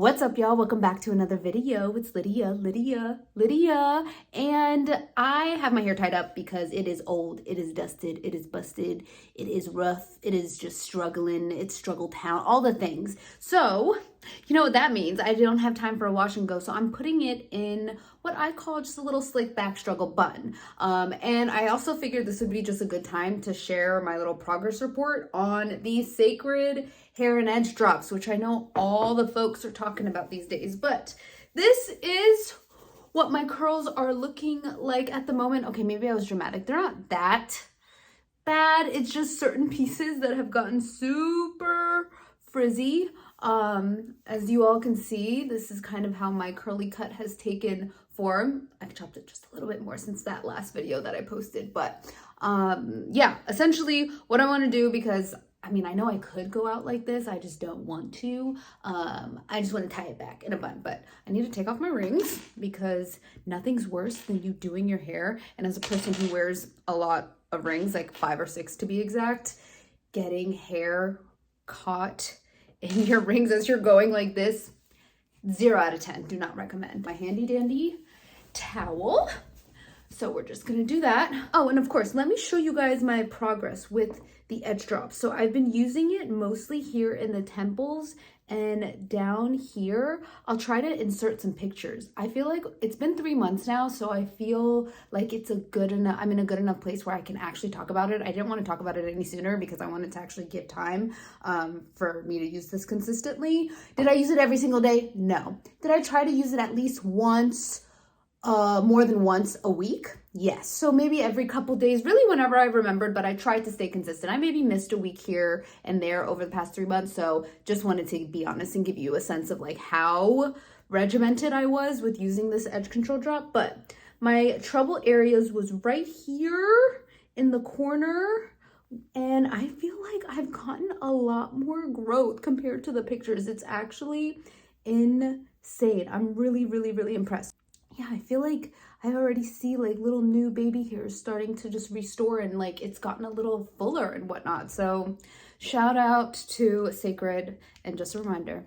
What's up, y'all? Welcome back to another video. It's Lydia, and I have my hair tied up because it is old, it is dusted, it is busted, it is rough, it is just struggling, it's struggle town, all the things. So, you know what that means? I don't have time for a wash and go, so I'm putting it in what I call just a little slick back struggle bun. And I also figured this would be just a good time to share my little progress report on the Cécred Edge Drops, which I know all the folks are talking about these days. But this is what my curls are looking like at the moment. Okay, maybe I was dramatic. They're not that bad. It's just certain pieces that have gotten super frizzy. As you all can see, this is kind of how my curly cut has taken form. I've chopped it just a little bit more since that last video that I posted, but yeah, essentially what I want to do, because I mean, I know I could go out like this, I just don't want to. I just want to tie it back in a bun, but I need to take off my rings because nothing's worse than you doing your hair. And as a person who wears a lot of rings, like 5 or 6 to be exact, getting hair caught in your rings as you're going like this, 0 out of 10, do not recommend. My handy dandy towel. So we're just gonna do that. Oh, and of course, let me show you guys my progress with the edge drops. So I've been using it mostly here in the temples and down here. I'll try to insert some pictures. I feel like it's been 3 months now, so I feel like it's a good enough, I'm in a good enough place where I can actually talk about it. I didn't want to talk about it any sooner because I wanted to actually give time for me to use this consistently. Did I use it every single day? No. Did I try to use it at least once, more than once a week? Yes. So maybe every couple days, really whenever I remembered, but I tried to stay consistent. I maybe missed a week here and there over the past 3 months. So just wanted to be honest and give you a sense of like how regimented I was with using this edge control drop. But my trouble areas was right here in the corner. And I feel like I've gotten a lot more growth compared to the pictures. It's actually insane. I'm really impressed. Yeah, I feel like I already see like little new baby hairs starting to just restore, and like it's gotten a little fuller and whatnot. So shout out to Cécred, and just a reminder,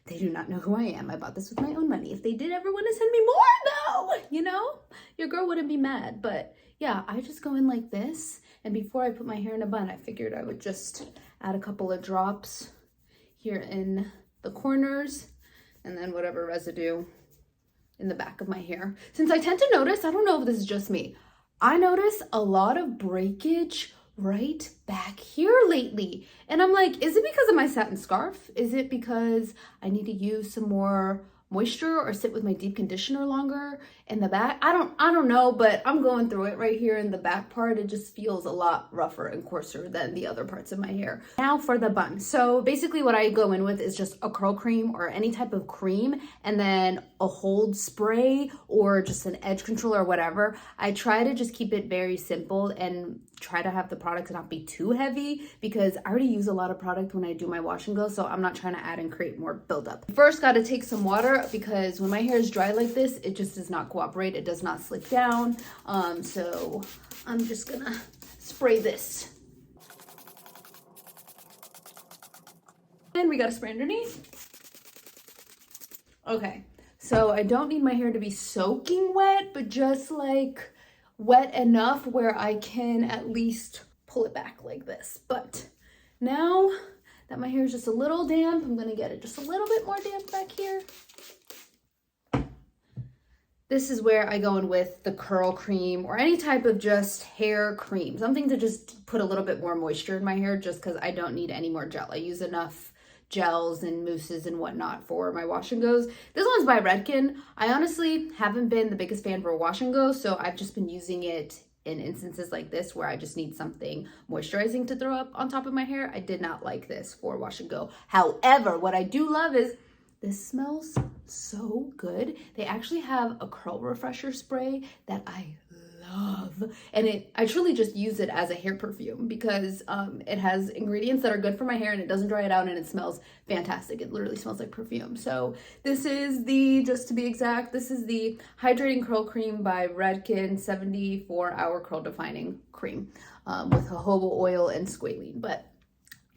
they do not know who I am. I bought this with my own money. If they did ever want to send me more, no, you know, your girl wouldn't be mad. But yeah, I just go in like this, and before I put my hair in a bun, I figured I would just add a couple of drops here in the corners, and then whatever residue in the back of my hair. Since I tend to notice, I don't know if this is just me, I notice a lot of breakage right back here lately. And I'm like, is it because of my satin scarf? Is it because I need to use some more moisture or sit with my deep conditioner longer in the back? I don't know, but I'm going through it right here in the back part. It just feels a lot rougher and coarser than the other parts of my hair. Now for the bun. So basically what I go in with is just a curl cream or any type of cream, and then a hold spray or just an edge control or whatever. I try to just keep it very simple and try to have the products not be too heavy because I already use a lot of product when I do my wash and go, so I'm not trying to add and create more buildup. First, got to take some water because when my hair is dry like this, it just does not cooperate. It does not slick down. So I'm just gonna spray this. And we got to spray underneath. Okay, so I don't need my hair to be soaking wet, but just like wet enough where I can at least pull it back like this. But now that my hair is just a little damp, I'm gonna get it just a little bit more damp back here. This is where I go in with the curl cream or any type of just hair cream, something to just put a little bit more moisture in my hair, just because I don't need any more gel. I use enough gels and mousses and whatnot for my wash and goes. This one's by Redken. I honestly haven't been the biggest fan for a wash and go, so I've just been using it in instances like this where I just need something moisturizing to throw up on top of my hair. I did not like this for wash and go. However, what I do love is this smells so good. They actually have a curl refresher spray that I love, and I truly just use it as a hair perfume because it has ingredients that are good for my hair and it doesn't dry it out and it smells fantastic. It literally smells like perfume. So this is the, just to be exact, this is the hydrating curl cream by Redken 74-hour curl defining cream with jojoba oil and squalene. But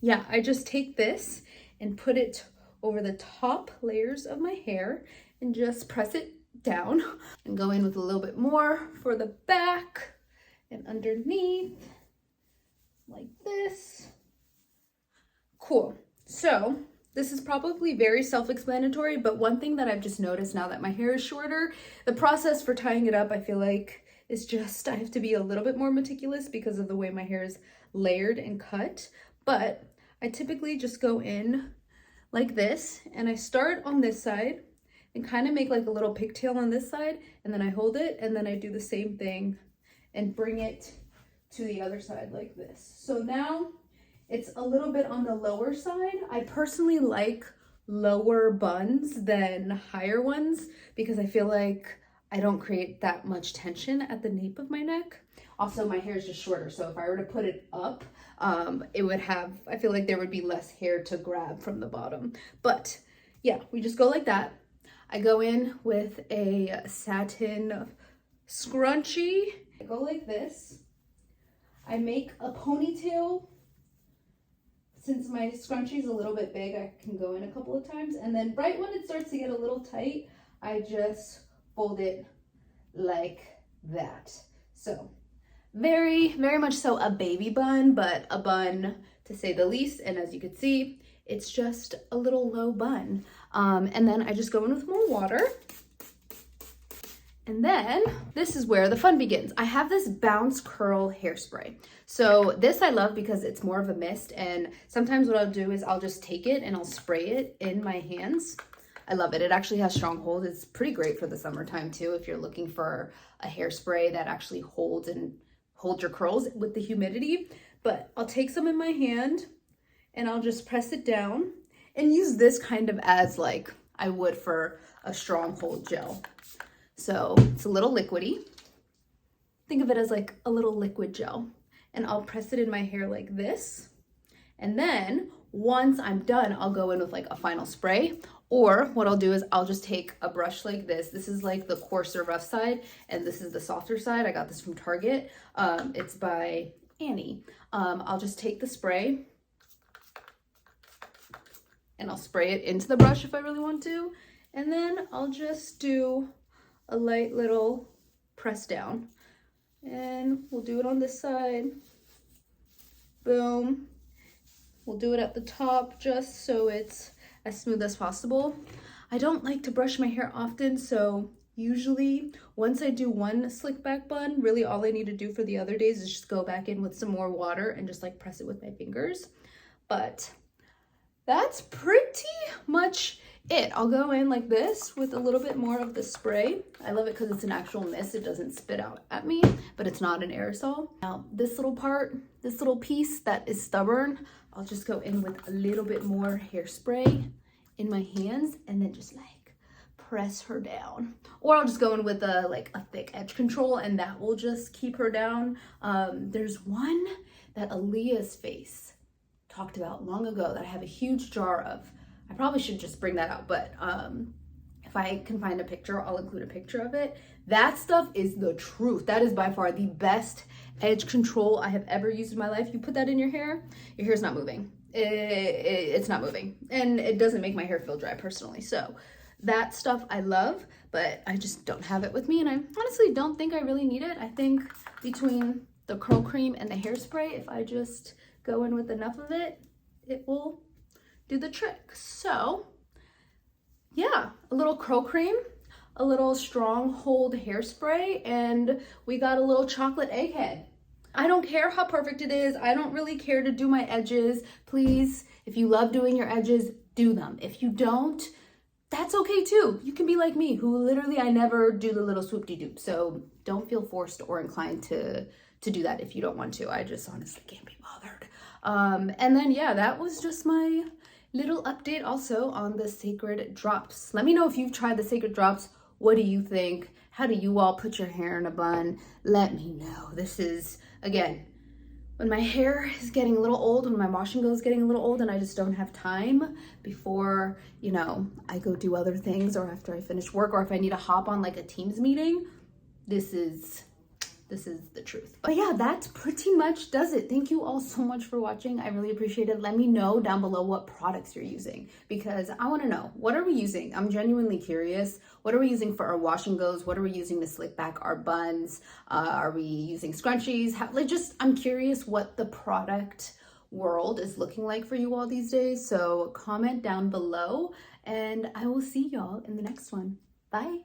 yeah, I just take this and put it over the top layers of my hair and just press it down and go in with a little bit more for the back and underneath like this. Cool. So this is probably very self-explanatory, but one thing that I've just noticed now that my hair is shorter, the process for tying it up, I feel like is just, I have to be a little bit more meticulous because of the way my hair is layered and cut. But I typically just go in like this, and I start on this side and kind of make like a little pigtail on this side, and then I hold it, and then I do the same thing and bring it to the other side like this. So now it's a little bit on the lower side. I personally like lower buns than higher ones because I feel like I don't create that much tension at the nape of my neck. Also, my hair is just shorter, so if I were to put it up, it would have, I feel like there would be less hair to grab from the bottom. But yeah, we just go like that. I go in with a satin scrunchie. I go like this. I make a ponytail. Since my scrunchie is a little bit big, I can go in a couple of times. And then right when it starts to get a little tight, I just fold it like that. So very, very much so a baby bun, but a bun to say the least. And as you can see, it's just a little low bun. And then I just go in with more water. And then this is where the fun begins. I have this Bounce Curl hairspray. So this I love because it's more of a mist, and sometimes what I'll do is I'll just take it and I'll spray it in my hands. I love it. It actually has strong hold. It's pretty great for the summertime too if you're looking for a hairspray that actually holds your curls with the humidity. But I'll take some in my hand and I'll just press it down and use this kind of as like I would for a strong hold gel. So it's a little liquidy. Think of it as like a little liquid gel. And I'll press it in my hair like this. And then once I'm done, I'll go in with like a final spray. Or what I'll do is I'll just take a brush like this. This is like the coarser rough side, and this is the softer side. I got this from Target. It's by Annie. I'll just take the spray and I'll spray it into the brush if I really want to. And then I'll just do a light little press down. And we'll do it on this side. Boom. We'll do it at the top just so it's as smooth as possible. I don't like to brush my hair often, so usually once I do one slick back bun, really all I need to do for the other days is just go back in with some more water and just like press it with my fingers. But that's pretty much it. I'll go in like this with a little bit more of the spray. I love it because it's an actual mist. It doesn't spit out at me, but it's not an aerosol. Now this little part, this little piece that is stubborn, I'll just go in with a little bit more hairspray in my hands and then just like press her down. Or I'll just go in with a thick edge control and that will just keep her down. There's one that Aaliyah's face talked about long ago that I have a huge jar of. I probably should just bring that out, but if I can find a picture, I'll include a picture of it. That stuff is the truth. That is by far the best edge control I have ever used in my life. You put that in your hair's not moving. It's not moving. And it doesn't make my hair feel dry personally. So that stuff I love, but I just don't have it with me. And I honestly don't think I really need it. I think between the curl cream and the hairspray, if I just go in with enough of it, it will do the trick. So yeah, a little curl cream, a little strong hold hairspray, and we got a little chocolate egghead. I don't care how perfect it is. I don't really care to do my edges. Please, if you love doing your edges, do them. If you don't, that's okay too. You can be like me, who literally I never do the little swoop-de-doop. So don't feel forced or inclined to do that if you don't want to. I just honestly can't be bothered. And then yeah, that was just my little update also on the Cécred Drops. Let me know if you've tried the Cécred Drops. What do you think? How do you all put your hair in a bun? Let me know. This is, again, when my hair is getting a little old, when my wash and go is getting a little old and I just don't have time before, you know, I go do other things or after I finish work or if I need to hop on like a Teams meeting, this is This is the truth. But yeah, that pretty much does it. Thank you all so much for watching. I really appreciate it. Let me know down below what products you're using, because I want to know, what are we using? I'm genuinely curious. What are we using for our wash and goes? What are we using to slick back our buns? Are we using scrunchies? I'm curious what the product world is looking like for you all these days. So comment down below, and I will see y'all in the next one. Bye.